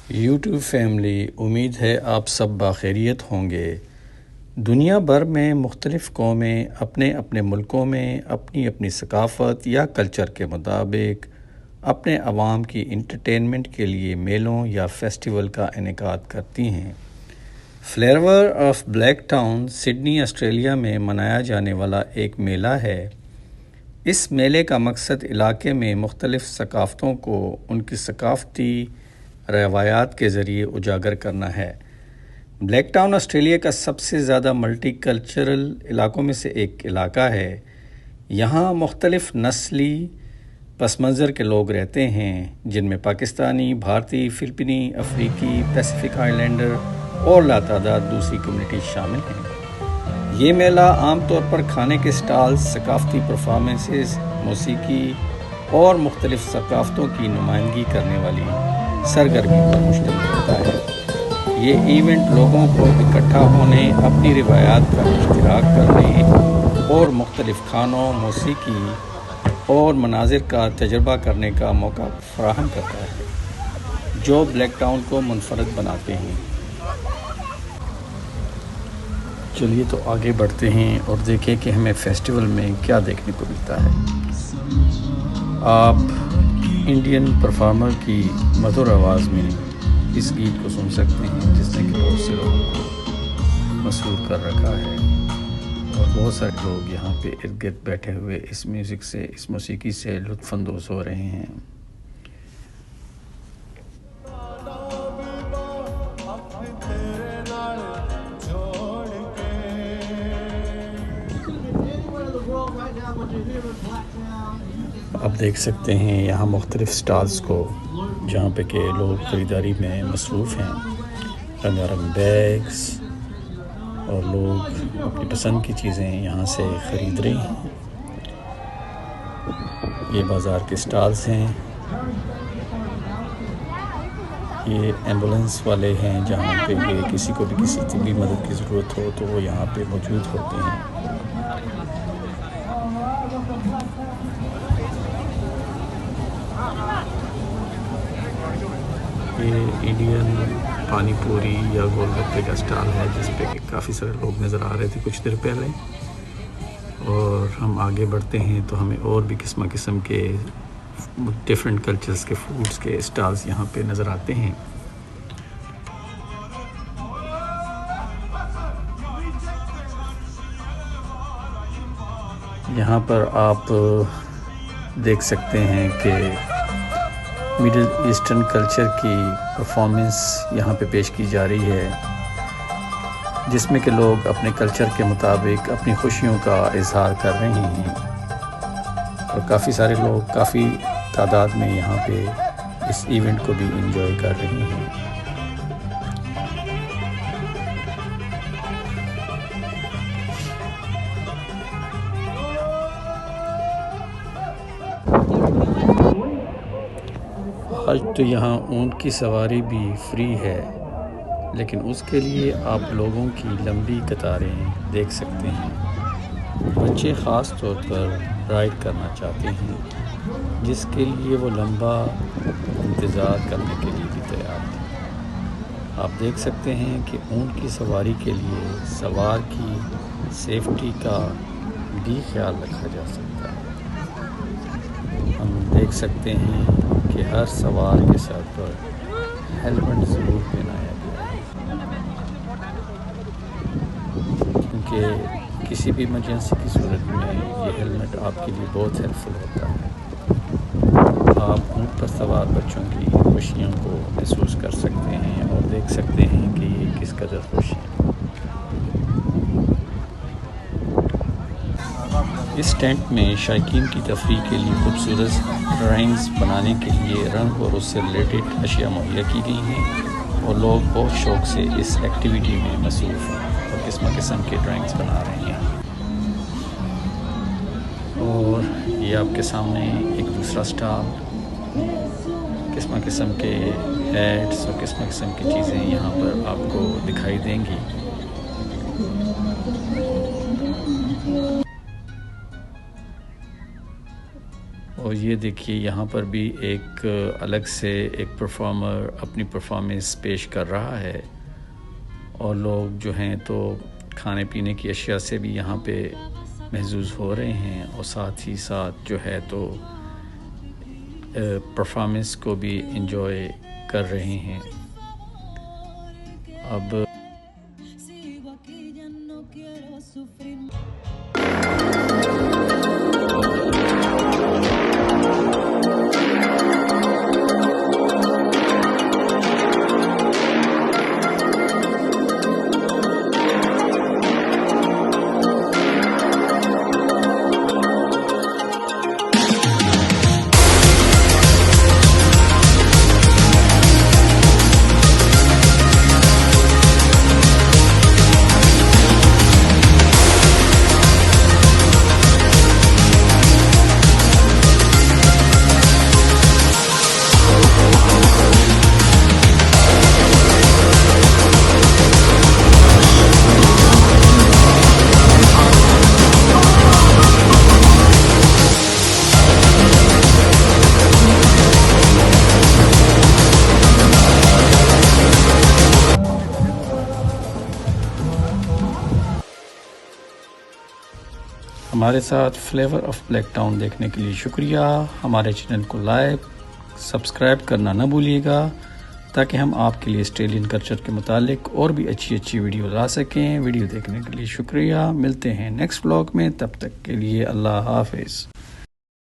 YouTube family, उम्मीद है आप सब बाखैरियत होंगे। दुनिया भर में मुख्तलिफ़ कौमें अपने अपने मुल्कों में अपनी अपनी सकाफ़त या कल्चर के मुताबिक अपने अवाम की इंटरटेनमेंट के लिए मेलों या फेस्टिवल का इनेकाद करती हैं। Flavour of black town Sydney Australia में मनाया जाने वाला एक मेला है। इस मेले का मकसद इलाके में मुख्तलिफ़ सकाफ़तों को उनकी सकाफ़ती रवायात के ज़रिए उजागर करना है। ब्लैक टाउन ऑस्ट्रेलिया का सबसे ज़्यादा मल्टी कल्चरल इलाकों में से एक इलाका है। यहाँ मुख्तलिफ़ नस्ली पस मंज़र के लोग रहते हैं, जिनमें पाकिस्तानी, भारतीय, फ़िलिपीनी, अफ्रीकी, पैसिफिक आइलैंडर और लातादाद दूसरी कम्युनिटी शामिल हैं। ये मेला आमतौर पर खाने के स्टॉल्स, सकाफ़ती परफॉर्मेंसेस, मौसीकी और मुख्तलिफ़ सकाफ़तों की नुमाइंदगी करने वाली सरगर्मी पर मुश्तमिल होता है। ये इवेंट लोगों को इकट्ठा होने, अपनी रिवायात का इश्तिराक करने और मुख्तलिफ़ खानों, मौसीकी और मनाजिर का तजर्बा करने का मौका फराहम करता है, जो ब्लैक टाउन को मुनफरद बनाते हैं। चलिए तो आगे बढ़ते हैं और देखें कि हमें फेस्टिवल में क्या देखने को मिलता है। आप इंडियन परफॉर्मर की मधुर आवाज़ में इस गीत को सुन सकते हैं, जिसने कि बहुत से लोगों को मशहूर कर रखा है और बहुत सारे लोग यहाँ पे इर्द गिर्द बैठे हुए इस म्यूज़िक से, इस मौसीकी से लुत्फ़अंदोज़ हो रहे हैं। आप देख सकते हैं यहाँ मुख्तलिफ़ स्टॉल्स को, जहाँ पे के लोग ख़रीदारी में मसरूफ़ हैं। रंगारंग बैग्स और लोग अपनी पसंद की चीज़ें यहाँ से ख़रीद रहे हैं। ये बाज़ार के स्टॉल्स हैं। ये एम्बुलेंस वाले हैं, जहाँ पे ये किसी को भी किसी तिब्बी मदद की ज़रूरत हो तो वो यहाँ पे मौजूद होते हैं। ये इंडियन पानी पूरी या गोलगप्पे का स्टॉल है, जिस पे काफ़ी सारे लोग नज़र आ रहे थे कुछ देर पहले। और हम आगे बढ़ते हैं तो हमें और भी किस्म के डिफरेंट कल्चर्स के फूड्स के स्टॉल्स यहाँ पे नज़र आते हैं। यहाँ पर आप देख सकते हैं कि मिडिल ईस्टर्न कल्चर की परफॉर्मेंस यहाँ पे पेश की जा रही है, जिसमें कि लोग अपने कल्चर के मुताबिक अपनी खुशियों का इजहार कर रहे हैं और काफ़ी सारे लोग काफ़ी तादाद में यहाँ पे इस इवेंट को भी एंजॉय कर रहे हैं। आज तो यहाँ ऊँट की सवारी भी फ्री है, लेकिन उसके लिए आप लोगों की लंबी कतारें देख सकते हैं। बच्चे ख़ास तौर पर राइड करना चाहते हैं, जिसके लिए वो लंबा इंतज़ार करने के लिए भी तैयार हैं। आप देख सकते हैं कि ऊँट की सवारी के लिए सवार की सेफ्टी का भी ख्याल रखा जा सकता है। हम देख सकते हैं कि हर सवार के सर पर हेलमेट ज़रूर पहनाया गया है, क्योंकि किसी भी इमरजेंसी की सूरत में ये हेलमेट आपके लिए बहुत हेल्पफुल होता है। आप ऊँट पर सवार बच्चों की खुशियों को महसूस कर सकते हैं और देख सकते हैं कि ये किस कदर खुश हैं। इस टेंट में शायकीन की तफरीह के लिए खूबसूरत ड्राइंग्स बनाने के लिए रंग और उससे रिलेटेड अशिया मुहैया की गई हैं और लोग बहुत शौक़ से इस एक्टिविटी में मसरूफ़ हैं और किस्म के ड्राइंग्स बना रहे हैं। और ये आपके सामने एक दूसरा स्टॉल, किस्म के हैट्स और किस्म की चीज़ें यहाँ पर आपको दिखाई देंगी। और ये देखिए यहाँ पर भी एक अलग से एक परफॉर्मर अपनी परफॉर्मेंस पेश कर रहा है और लोग जो हैं तो खाने पीने की अशिया से भी यहाँ पे महजूज हो रहे हैं और साथ ही साथ जो है तो परफॉर्मेंस को भी एंजॉय कर रहे हैं। अब हमारे साथ फ्लेवर ऑफ ब्लैक टाउन देखने के लिए शुक्रिया। हमारे चैनल को लाइक सब्सक्राइब करना न भूलिएगा ताकि हम आपके लिए ऑस्ट्रेलियन कल्चर के मुतालिक और भी अच्छी वीडियो ला सकें। वीडियो देखने के लिए शुक्रिया। मिलते हैं नेक्स्ट व्लॉग में, तब तक के लिए अल्लाह हाफिज़।